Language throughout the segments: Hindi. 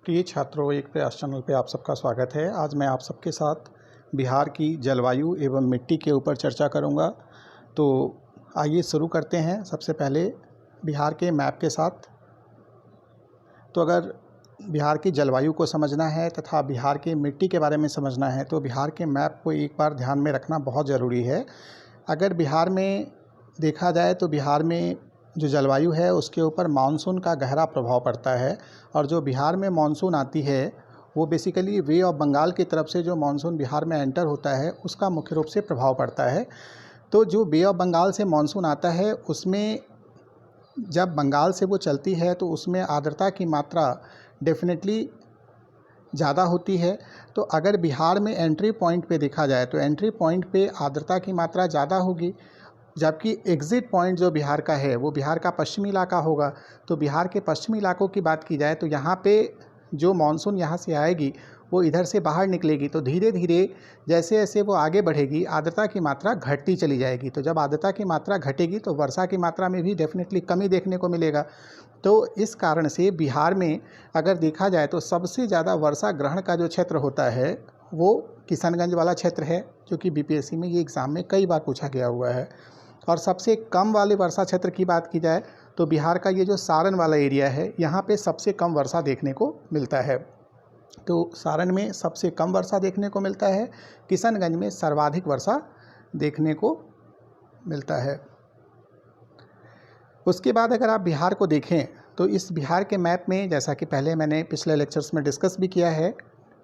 प्रिय छात्रों, एक प्रयास चैनल पे आप सबका स्वागत है। आज मैं आप सबके साथ बिहार की जलवायु एवं मिट्टी के ऊपर चर्चा करूंगा। तो आइए शुरू करते हैं। सबसे पहले बिहार के मैप के साथ। तो अगर बिहार की जलवायु को समझना है तथा बिहार की मिट्टी के बारे में समझना है तो बिहार के मैप को एक बार ध्यान में रखना बहुत ज़रूरी है। अगर बिहार में देखा जाए तो बिहार में जो जलवायु है उसके ऊपर मानसून का गहरा प्रभाव पड़ता है। और जो बिहार में मानसून आती है वो बेसिकली वे ऑफ बंगाल की तरफ से जो मानसून बिहार में एंटर होता है उसका मुख्य रूप से प्रभाव पड़ता है। तो जो बे ऑफ बंगाल से मानसून आता है उसमें जब बंगाल से वो चलती है तो उसमें आर्द्रता की मात्रा डेफिनेटली ज़्यादा होती है। तो अगर बिहार में एंट्री पॉइंट पे देखा जाए तो एंट्री पॉइंट पे आर्द्रता की मात्रा ज़्यादा होगी, जबकि एग्ज़िट पॉइंट जो बिहार का है वो बिहार का पश्चिमी इलाका होगा। तो बिहार के पश्चिमी इलाकों की बात की जाए तो यहाँ पे जो मानसून यहाँ से आएगी वो इधर से बाहर निकलेगी। तो धीरे धीरे जैसे जैसे वो आगे बढ़ेगी आर्द्रता की मात्रा घटती चली जाएगी। तो जब आर्द्रता की मात्रा घटेगी तो वर्षा की मात्रा में भी डेफिनेटली कमी देखने को मिलेगा। तो इस कारण से बिहार में अगर देखा जाए तो सबसे ज़्यादा वर्षा ग्रहण का जो क्षेत्र होता है वो किशनगंज वाला क्षेत्र है, जो कि बीपीएससी में ये एग्ज़ाम में कई बार पूछा गया हुआ है। और सबसे कम वाले वर्षा क्षेत्र की बात की जाए तो बिहार का ये जो सारण वाला एरिया है यहाँ पे सबसे कम वर्षा देखने को मिलता है। तो सारण में सबसे कम वर्षा देखने को मिलता है, किशनगंज में सर्वाधिक वर्षा देखने को मिलता है। उसके बाद अगर आप बिहार को देखें तो इस बिहार के मैप में, जैसा कि पहले मैंने पिछले लेक्चर्स में डिस्कस भी किया है,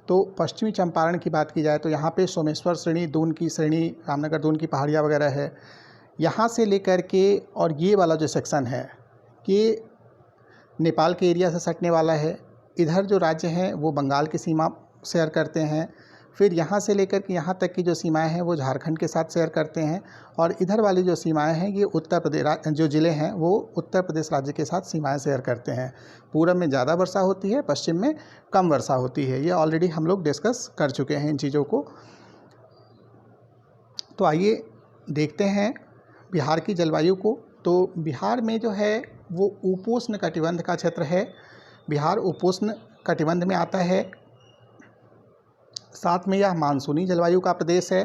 तो पश्चिमी चंपारण की बात की जाए तो यहाँ पे सोमेश्वर श्रेणी, दून की श्रेणी, रामनगर दून की पहाड़ियाँ वगैरह है। यहाँ से लेकर के और ये वाला जो सेक्शन है ये नेपाल के एरिया से सटने वाला है। इधर जो राज्य हैं वो बंगाल की सीमा शेयर करते हैं। फिर यहाँ से लेकर के यहाँ तक की जो सीमाएं हैं वो झारखंड के साथ शेयर करते हैं। और इधर वाली जो सीमाएं हैं ये उत्तर प्रदेश, जो ज़िले हैं वो उत्तर प्रदेश राज्य के साथ सीमाएं शेयर करते हैं। पूरब में ज़्यादा वर्षा होती है, पश्चिम में कम वर्षा होती है। ये ऑलरेडी हम लोग डिस्कस कर चुके हैं इन चीज़ों को। तो आइए देखते हैं बिहार की जलवायु को। तो बिहार में जो है वो उपोष्ण कटिबंध का क्षेत्र है। बिहार उपोष्ण कटिबंध में आता है। साथ में यह मानसूनी जलवायु का प्रदेश है।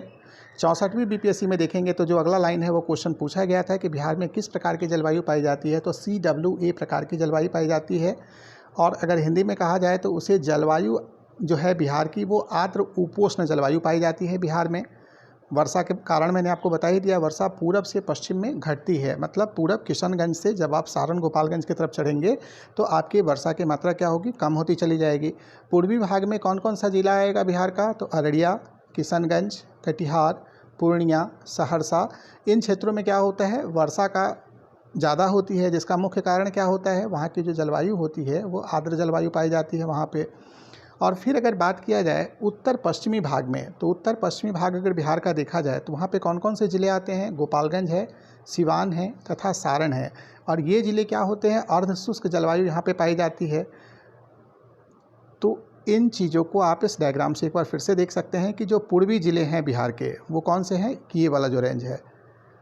64वीं बीपीएससी में देखेंगे तो जो अगला लाइन है वो क्वेश्चन पूछा गया था कि बिहार में किस प्रकार की जलवायु पाई जाती है, तो CWA प्रकार की जलवायु पाई जाती है। और अगर हिंदी में कहा जाए तो उसे जलवायु जो है बिहार की वो आर्द्र उपोष्ण जलवायु पाई जाती है बिहार में। वर्षा के कारण मैंने आपको बता ही दिया, वर्षा पूरब से पश्चिम में घटती है। मतलब पूरब किशनगंज से जब आप सारण गोपालगंज की तरफ चढ़ेंगे तो आपकी वर्षा की मात्रा क्या होगी, कम होती चली जाएगी। पूर्वी भाग में कौन कौन सा जिला आएगा बिहार का, तो अररिया, किशनगंज, कटिहार, पूर्णिया, सहरसा, इन क्षेत्रों में क्या होता है, वर्षा का ज़्यादा होती है। जिसका मुख्य कारण क्या होता है, वहाँ की जो जलवायु होती है वो आर्द्र जलवायु पाई जाती है वहाँ पे। और फिर अगर बात किया जाए उत्तर पश्चिमी भाग में, तो उत्तर पश्चिमी भाग अगर बिहार का देखा जाए तो वहाँ पे कौन कौन से ज़िले आते हैं, गोपालगंज है, सिवान है तथा सारण है। और ये ज़िले क्या होते हैं, अर्ध शुष्क जलवायु यहाँ पे पाई जाती है। तो इन चीज़ों को आप इस डायग्राम से एक बार फिर से देख सकते हैं कि जो पूर्वी ज़िले हैं बिहार के वो कौन से हैं, कि ये वाला जो रेंज है,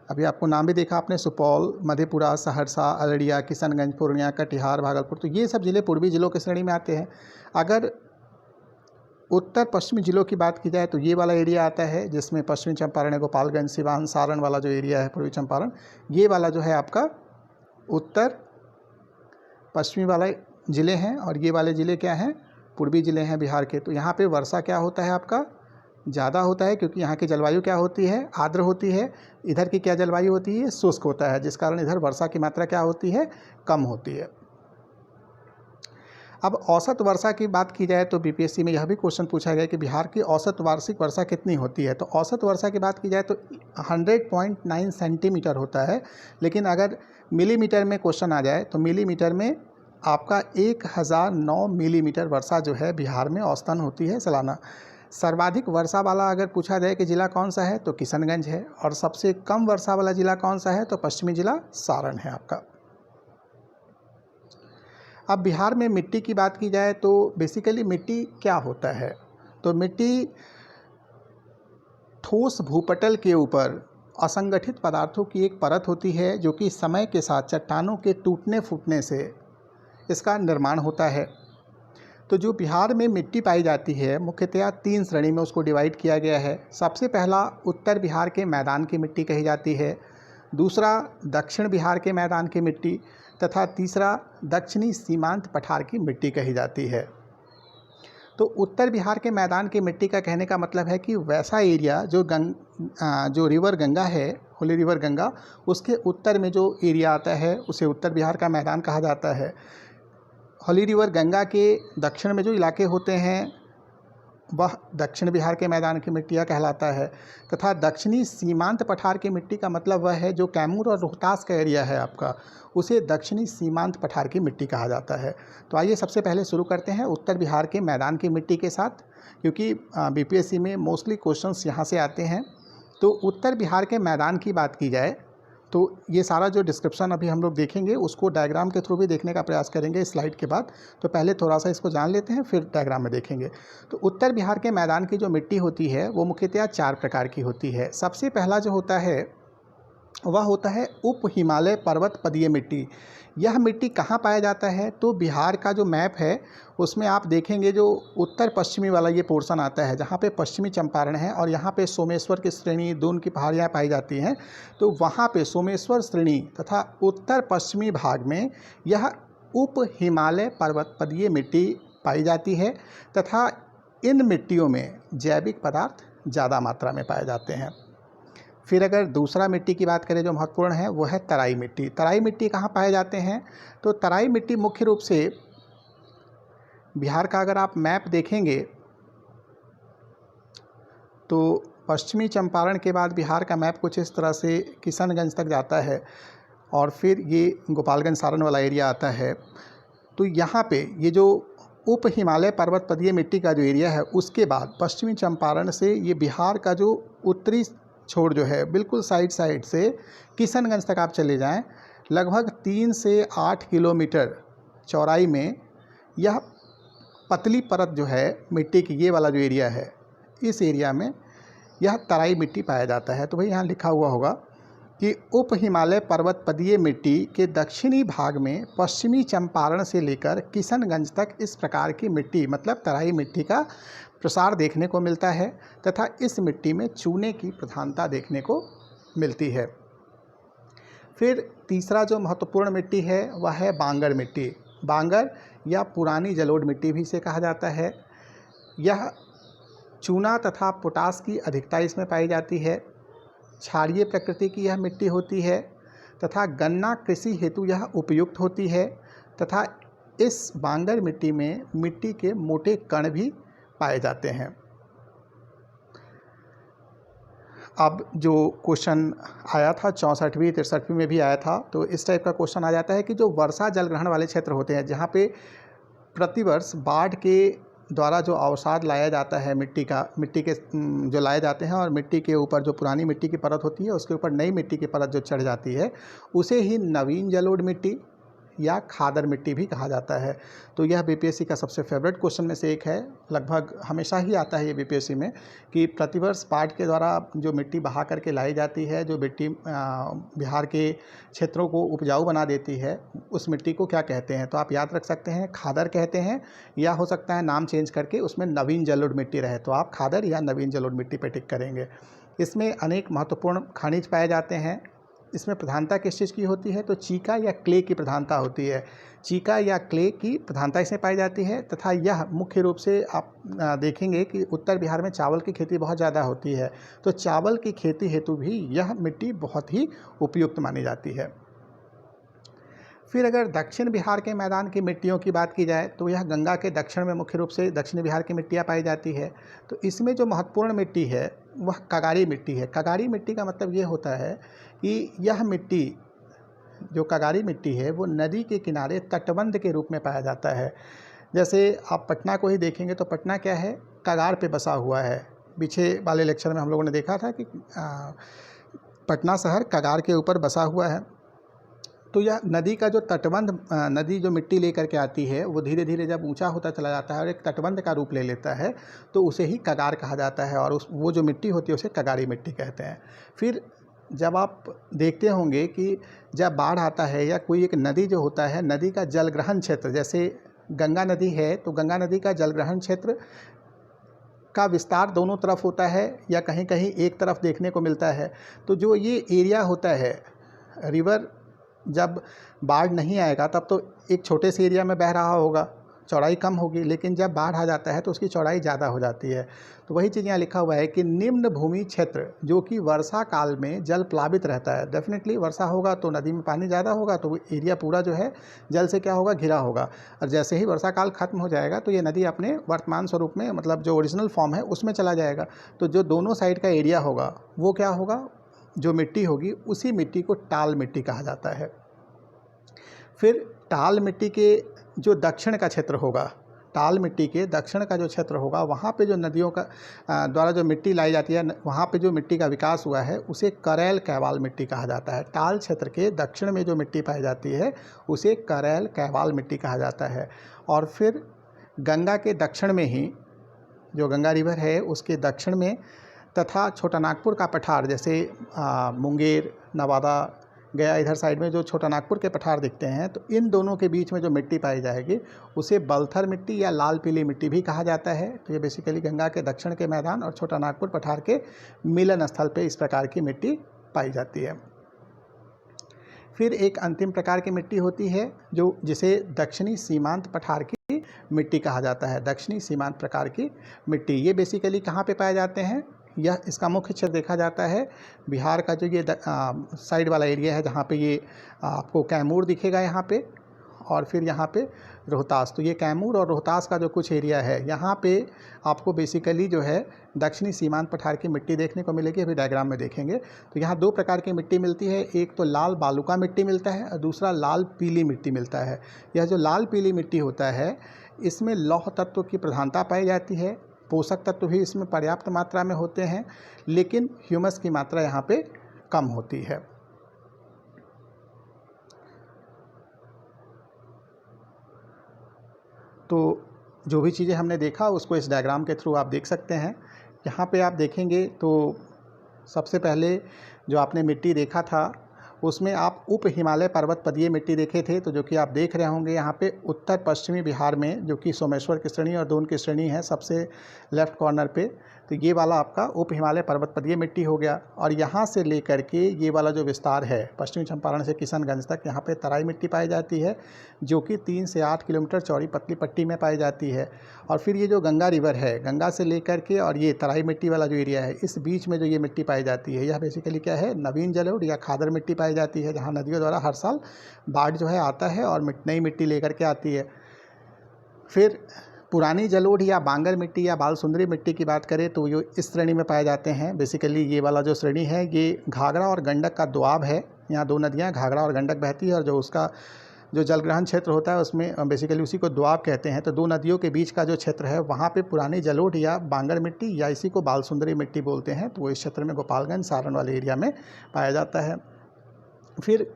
अभी आपको नाम भी देखा आपने, सुपौल, मधेपुरा, सहरसा, अररिया, किशनगंज, पूर्णिया, कटिहार, भागलपुर, तो ये सब ज़िले पूर्वी ज़िलों की श्रेणी में आते हैं। अगर उत्तर पश्चिमी ज़िलों की बात की जाए तो ये वाला एरिया आता है जिसमें पश्चिमी चंपारण, गोपालगंज, सिवान, सारण वाला जो एरिया है पूर्वी चंपारण, ये वाला जो है आपका उत्तर पश्चिमी वाला ज़िले हैं। और ये वाले ज़िले क्या हैं, पूर्वी ज़िले हैं बिहार के। तो यहाँ पे वर्षा क्या होता है आपका, ज़्यादा होता है, क्योंकि यहाँ की जलवायु क्या होती है, आर्द्र होती है। इधर की क्या जलवायु होती है, शुष्क होता है, जिस कारण इधर वर्षा की मात्रा क्या होती है, कम होती है। अब औसत वर्षा की बात की जाए तो बीपीएससी में यह भी क्वेश्चन पूछा गया कि बिहार की औसत वार्षिक वर्षा कितनी होती है। तो औसत वर्षा की बात की जाए तो 100.9 सेंटीमीटर होता है। लेकिन अगर मिलीमीटर में क्वेश्चन आ जाए तो मिलीमीटर में आपका 1009 मिलीमीटर वर्षा जो है बिहार में औसतन होती है सालाना। सर्वाधिक वर्षा वाला अगर पूछा जाए कि ज़िला कौन सा है तो किशनगंज है। और सबसे कम वर्षा वाला ज़िला कौन सा है, तो पश्चिमी ज़िला सारण है आपका। अब बिहार में मिट्टी की बात की जाए तो बेसिकली मिट्टी क्या होता है, तो मिट्टी ठोस भूपटल के ऊपर असंगठित पदार्थों की एक परत होती है जो कि समय के साथ चट्टानों के टूटने फूटने से इसका निर्माण होता है। तो जो बिहार में मिट्टी पाई जाती है मुख्यतया 3 श्रेणी में उसको डिवाइड किया गया है। सबसे पहला उत्तर बिहार के मैदान की मिट्टी कही जाती है, दूसरा दक्षिण बिहार के मैदान की मिट्टी तथा तीसरा दक्षिणी सीमांत पठार की मिट्टी कही जाती है। तो उत्तर बिहार के मैदान की मिट्टी का कहने का मतलब है कि वैसा एरिया जो रिवर गंगा है, होली रिवर गंगा, उसके उत्तर में जो एरिया आता है उसे उत्तर बिहार का मैदान कहा जाता है। होली रिवर गंगा के दक्षिण में जो इलाके होते हैं वह दक्षिण बिहार के मैदान की मिट्टियाँ कहलाता है तथा दक्षिणी सीमांत पठार की मिट्टी का मतलब वह है जो कैमूर और रोहतास का एरिया है आपका, उसे दक्षिणी सीमांत पठार की मिट्टी कहा जाता है। तो आइए सबसे पहले शुरू करते हैं उत्तर बिहार के मैदान की मिट्टी के साथ, क्योंकि बीपीएससी में मोस्टली क्वेश्चंस यहाँ से आते हैं। तो उत्तर बिहार के मैदान की बात की जाए तो ये सारा जो डिस्क्रिप्शन अभी हम लोग देखेंगे उसको डायग्राम के थ्रू भी देखने का प्रयास करेंगे स्लाइड के बाद। तो पहले थोड़ा सा इसको जान लेते हैं, फिर डायग्राम में देखेंगे। तो उत्तर बिहार के मैदान की जो मिट्टी होती है वो मुख्यतया 4 प्रकार की होती है। सबसे पहला जो होता है वह होता है उप हिमालय पर्वत पदीय मिट्टी। यह मिट्टी कहाँ पाया जाता है? तो बिहार का जो मैप है उसमें आप देखेंगे जो उत्तर पश्चिमी वाला ये पोर्शन आता है जहाँ पे पश्चिमी चंपारण है और यहाँ पे सोमेश्वर की श्रेणी, दून की पहाड़ियाँ पाई जाती हैं। तो वहाँ पे सोमेश्वर श्रेणी तथा उत्तर पश्चिमी भाग में यह उप हिमालय पर्वत पदीय मिट्टी पाई जाती है तथा इन मिट्टियों में जैविक पदार्थ ज़्यादा मात्रा में पाए जाते हैं। फिर अगर दूसरा मिट्टी की बात करें जो महत्वपूर्ण है वो है तराई मिट्टी। तराई मिट्टी कहाँ पाए जाते हैं? तो तराई मिट्टी मुख्य रूप से बिहार का अगर आप मैप देखेंगे तो पश्चिमी चंपारण के बाद बिहार का मैप कुछ इस तरह से किशनगंज तक जाता है और फिर ये गोपालगंज सारण वाला एरिया आता है। तो यहाँ पे ये जो उप हिमालय पर्वत पदीय मिट्टी का जो एरिया है उसके बाद पश्चिमी चंपारण से ये बिहार का जो उत्तरी छोर जो है बिल्कुल साइड से किशनगंज तक आप चले जाएं, लगभग 3 से 8 किलोमीटर चौड़ाई में यह पतली परत जो है मिट्टी की, ये वाला जो एरिया है, इस एरिया में यह तराई मिट्टी पाया जाता है। तो भाई यहाँ लिखा हुआ होगा कि उप हिमालय पर्वत पदीय मिट्टी के दक्षिणी भाग में पश्चिमी चंपारण से लेकर किशनगंज तक इस प्रकार की मिट्टी मतलब तराई मिट्टी का प्रसार देखने को मिलता है तथा इस मिट्टी में चूने की प्रधानता देखने को मिलती है। फिर तीसरा जो महत्वपूर्ण मिट्टी है वह है बांगर मिट्टी। बांगर या पुरानी जलोढ़ मिट्टी भी इसे कहा जाता है। यह चूना तथा पोटास की अधिकता इसमें पाई जाती है। क्षारीय प्रकृति की यह मिट्टी होती है तथा गन्ना कृषि हेतु यह उपयुक्त होती है तथा इस बांगर मिट्टी में मिट्टी के मोटे कण भी पाए जाते हैं। अब जो क्वेश्चन आया था 64वीं 63वीं में भी आया था, तो इस टाइप का क्वेश्चन आ जाता है कि जो वर्षा जल ग्रहण वाले क्षेत्र होते हैं जहाँ पे प्रतिवर्ष बाढ़ के द्वारा जो अवसाद लाया जाता है मिट्टी के जो लाए जाते हैं और मिट्टी के ऊपर जो पुरानी मिट्टी की परत होती है उसके ऊपर नई मिट्टी की परत जो चढ़ जाती है उसे ही नवीन जलोढ़ मिट्टी या खादर मिट्टी भी कहा जाता है। तो यह बीपीएससी का सबसे फेवरेट क्वेश्चन में से एक है। लगभग हमेशा ही आता है ये बीपीएससी में कि प्रतिवर्ष बाढ़ के द्वारा जो मिट्टी बहा करके लाई जाती है, जो मिट्टी बिहार के क्षेत्रों को उपजाऊ बना देती है, उस मिट्टी को क्या कहते हैं? तो आप याद रख सकते हैं खादर कहते हैं, या हो सकता है नाम चेंज करके उसमें नवीन जलोढ़ मिट्टी रहे तो आप खादर या नवीन जलोढ़ मिट्टी पे टिक करेंगे। इसमें अनेक महत्वपूर्ण खनिज पाए जाते हैं। इसमें प्रधानता किस चीज़ की होती है? तो चीका या क्ले की प्रधानता होती है। चीका या क्ले की प्रधानता इसमें पाई जाती है तथा यह मुख्य रूप से आप देखेंगे कि उत्तर बिहार में चावल की खेती बहुत ज़्यादा होती है, तो चावल की खेती हेतु भी यह मिट्टी बहुत ही उपयुक्त मानी जाती है। फिर अगर दक्षिण बिहार के मैदान की मिट्टियों की बात की जाए तो यह गंगा के दक्षिण में मुख्य रूप से दक्षिण बिहार की मिट्टियाँ पाई जाती है। तो इसमें जो महत्वपूर्ण मिट्टी है वह कगारी मिट्टी है। कगारी मिट्टी का मतलब ये होता है कि यह मिट्टी जो कगारी मिट्टी है वो नदी के किनारे तटबंध के रूप में पाया जाता है। जैसे आप पटना को ही देखेंगे तो पटना क्या है? कगार पे बसा हुआ है। पीछे वाले लेक्चर में हम लोगों ने देखा था कि पटना शहर कगार के ऊपर बसा हुआ है। तो यह नदी का जो तटबंध, नदी जो मिट्टी लेकर के आती है वो धीरे धीरे जब ऊंचा होता चला जाता है और एक तटबंध का रूप ले लेता है तो उसे ही कगार कहा जाता है और वो जो मिट्टी होती है उसे कगारी मिट्टी कहते हैं। फिर जब आप देखते होंगे कि जब बाढ़ आता है या कोई एक नदी जो होता है, नदी का जलग्रहण क्षेत्र, जैसे गंगा नदी है तो गंगा नदी का जलग्रहण क्षेत्र का विस्तार दोनों तरफ होता है या कहीं कहीं एक तरफ देखने को मिलता है। तो जो ये एरिया होता है, रिवर जब बाढ़ नहीं आएगा तब तो एक छोटे से एरिया में बह रहा होगा, चौड़ाई कम होगी, लेकिन जब बाढ़ आ जाता है तो उसकी चौड़ाई ज़्यादा हो जाती है। तो वही चीज़ यहाँ लिखा हुआ है कि निम्न भूमि क्षेत्र जो कि वर्षा काल में जल प्लावित रहता है। डेफिनेटली वर्षा होगा तो नदी में पानी ज़्यादा होगा तो वो एरिया पूरा जो है जल से क्या होगा, घिरा होगा। और जैसे ही वर्षा काल खत्म हो जाएगा तो ये नदी अपने वर्तमान स्वरूप में, मतलब जो ओरिजिनल फॉर्म है उसमें चला जाएगा। तो जो दोनों साइड का एरिया होगा वो क्या होगा, जो मिट्टी होगी उसी मिट्टी को टाल मिट्टी कहा जाता है। फिर टाल मिट्टी के जो दक्षिण का क्षेत्र होगा, टाल मिट्टी के दक्षिण का जो क्षेत्र होगा, वहाँ पे जो नदियों का द्वारा जो मिट्टी लाई जाती है, वहाँ पे जो मिट्टी का विकास हुआ है उसे करैल कैवाल मिट्टी कहा जाता है। टाल क्षेत्र के दक्षिण में जो मिट्टी पाई जाती है उसे करैल कैवाल मिट्टी कहा जाता है। और फिर गंगा के दक्षिण में ही, जो गंगा रिवर है उसके दक्षिण में तथा छोटा नागपुर का पठार, जैसे मुंगेर, नवादा, गया, इधर साइड में जो छोटा नागपुर के पठार दिखते हैं, तो इन दोनों के बीच में जो मिट्टी पाई जाएगी उसे बलथर मिट्टी या लाल पीली मिट्टी भी कहा जाता है। तो ये बेसिकली गंगा के दक्षिण के मैदान और छोटा नागपुर पठार के मिलन स्थल पे इस प्रकार की मिट्टी पाई जाती है। फिर एक अंतिम प्रकार की मिट्टी होती है जो जिसे दक्षिणी सीमांत पठार की मिट्टी कहा जाता है। दक्षिणी सीमांत प्रकार की मिट्टी ये बेसिकली कहाँ पे पाए जाते हैं, यह इसका मुख्य क्षेत्र देखा जाता है बिहार का जो ये साइड वाला एरिया है, जहाँ पे ये आपको कैमूर दिखेगा यहाँ पे, और फिर यहाँ पे रोहतास। तो ये कैमूर और रोहतास का जो कुछ एरिया है यहाँ पे आपको बेसिकली जो है दक्षिणी सीमांत पठार की मिट्टी देखने को मिलेगी। अभी डायग्राम में देखेंगे तो यहाँ दो प्रकार की मिट्टी मिलती है, एक तो लाल बालुका मिट्टी मिलता है और दूसरा लाल पीली मिट्टी मिलता है। यह जो लाल पीली मिट्टी होता है इसमें लौह तत्व की प्रधानता पाई जाती है, पोषक तत्व भी इसमें पर्याप्त मात्रा में होते हैं, लेकिन ह्यूमस की मात्रा यहाँ पे कम होती है। तो जो भी चीज़ें हमने देखा उसको इस डायग्राम के थ्रू आप देख सकते हैं। यहाँ पे आप देखेंगे तो सबसे पहले जो आपने मिट्टी देखा था उसमें आप उप हिमालय पर्वत पदीय मिट्टी देखे थे, तो जो कि आप देख रहे होंगे यहाँ पे उत्तर पश्चिमी बिहार में, जो कि सोमेश्वर की श्रेणी और दोन की श्रेणी है सबसे लेफ्ट कॉर्नर पे, तो ये वाला आपका उप हिमालय पर्वत पदीय मिट्टी हो गया। और यहाँ से लेकर के ये वाला जो विस्तार है पश्चिमी चंपारण से किशनगंज तक, यहाँ पे तराई मिट्टी पाई जाती है जो कि 3 से 8 किलोमीटर चौड़ी पतली पट्टी में पाई जाती है। और फिर ये जो गंगा रिवर है, गंगा से लेकर के और ये तराई मिट्टी वाला जो एरिया है, इस बीच में जो ये मिट्टी पाई जाती है यह बेसिकली क्या है, नवीन जलोढ़ या खादर मिट्टी पाई जाती है, जहाँ नदियों द्वारा हर साल बाढ़ जो है आता है और नई मिट्टी लेकर के आती है। फिर पुरानी जलोढ़ या बांगर मिट्टी या बाल सुंदरी मिट्टी की बात करें तो ये इस श्रेणी में पाए जाते हैं। बेसिकली ये वाला जो श्रेणी है ये घाघरा और गंडक का दोआब है, यहाँ दो नदियाँ घाघरा और गंडक बहती है और जो उसका जो जलग्रहण क्षेत्र होता है उसमें बेसिकली उसी को दोआब कहते हैं। तो दो नदियों के बीच का जो क्षेत्र है वहाँ पे पुरानी जलोढ़ या बांगर मिट्टी या इसी को बाल सुंदरी मिट्टी बोलते हैं, तो वो इस क्षेत्र में गोपालगंज सारण वाले एरिया में पाया जाता है। फिर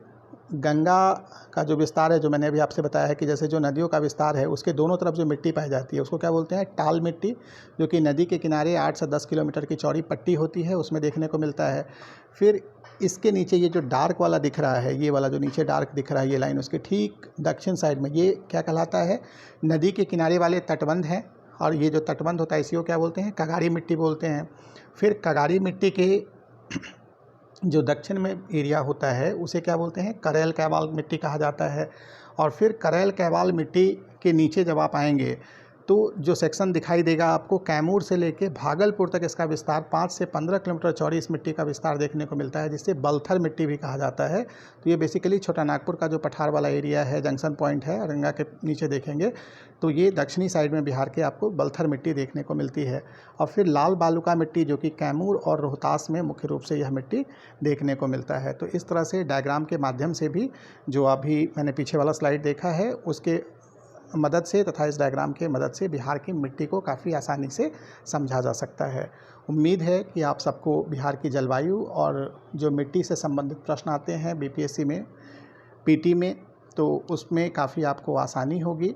गंगा का जो विस्तार है, जो मैंने अभी आपसे बताया है कि जैसे जो नदियों का विस्तार है उसके दोनों तरफ जो मिट्टी पाई जाती है उसको क्या बोलते हैं, टाल मिट्टी, जो कि नदी के किनारे 8 से 10 किलोमीटर की चौड़ी पट्टी होती है उसमें देखने को मिलता है। फिर इसके नीचे ये जो डार्क वाला दिख रहा है, ये वाला जो नीचे डार्क दिख रहा है ये लाइन, उसके ठीक दक्षिण साइड में ये क्या कहलाता है, नदी के किनारे वाले तटबंध हैं, और ये जो तटबंध होता है इसी को क्या बोलते हैं, कगारी मिट्टी बोलते हैं। फिर कगारी मिट्टी के जो दक्षिण में एरिया होता है उसे क्या बोलते हैं, करैल कैवाल मिट्टी कहा जाता है। और फिर करैल कैवाल मिट्टी के नीचे जब आप आएंगे तो जो सेक्शन दिखाई देगा आपको, कैमूर से लेके भागलपुर तक इसका विस्तार 5 से 15 किलोमीटर चौड़ी इस मिट्टी का विस्तार देखने को मिलता है, जिससे बलथर मिट्टी भी कहा जाता है। तो ये बेसिकली छोटा नागपुर का जो पठार वाला एरिया है, जंक्शन पॉइंट है, गंगा के नीचे देखेंगे तो ये दक्षिणी साइड में बिहार के आपको बलथर मिट्टी देखने को मिलती है। और फिर लाल बालुका मिट्टी जो कि कैमूर और रोहतास में मुख्य रूप से यह मिट्टी देखने को मिलता है। तो इस तरह से डायग्राम के माध्यम से भी, जो अभी मैंने पीछे वाला स्लाइड देखा है उसके मदद से तथा इस डायग्राम के मदद से बिहार की मिट्टी को काफ़ी आसानी से समझा जा सकता है। उम्मीद है कि आप सबको बिहार की जलवायु और जो मिट्टी से संबंधित प्रश्न आते हैं बीपीएससी में, पीटी में, तो उसमें काफ़ी आपको आसानी होगी।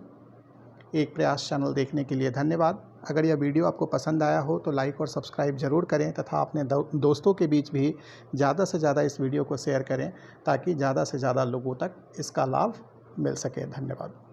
एक प्रयास चैनल देखने के लिए धन्यवाद। अगर यह वीडियो आपको पसंद आया हो तो लाइक और सब्सक्राइब ज़रूर करें तथा अपने दोस्तों के बीच भी ज़्यादा से ज़्यादा इस वीडियो को शेयर करें ताकि ज़्यादा से ज़्यादा लोगों तक इसका लाभ मिल सके। धन्यवाद।